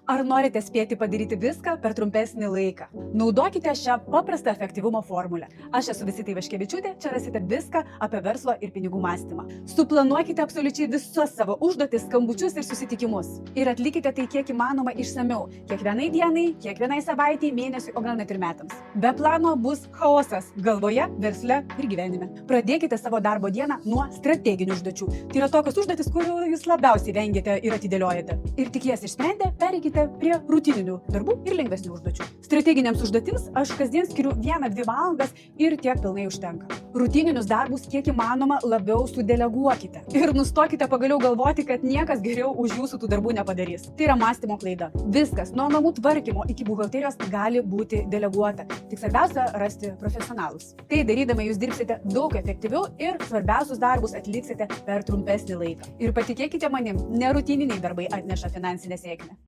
Ar norite spėti padaryti viską per trumpesnį laiką? Naudokite šią paprastą efektyvumo formulę. Aš esu Visita Ivaškevičiūtė, čia rasite viską apie verslo ir pinigų mąstymą. Suplanuokite absoliučiai visus savo užduotis, skambučius ir susitikimus. Ir atlikite tai kiek įmanoma išsamiau. Kiekvienai dienai, kiekvienai savaitei, mėnesiui, o gal net ir metams. Be plano bus chaosas galvoje, versle ir gyvenime. Pradėkite savo darbo dieną nuo strateginių užduočių. Tai yra tokios užduotis, kurių jūs labiausiai vengiate ir atidėliojate. Ir tik jas išsprendę, pereikite prie rutininių darbų ir lengvesnių užduočių. Strateginiams užduotims aš kasdien skiriu 1-2 valandas ir tiek pilnai užtenka. Rutininius darbus kiek įmanoma labiau sudeleguokite. Ir nustokite pagaliau galvoti, kad niekas geriau už jūsų tų darbų nepadarys. Tai yra mąstymo klaida. Viskas, nuo namų tvarkymo iki buhalterijos gali būti deleguota. Tik svarbiausia rasti profesionalus. Tai darydama jūs dirbsite daug efektyviau ir svarbiausius darbus atliksite per trumpesnį laiką. Ir patikėkite manim, nerutininiai darbai atneša finansinę sėkmę.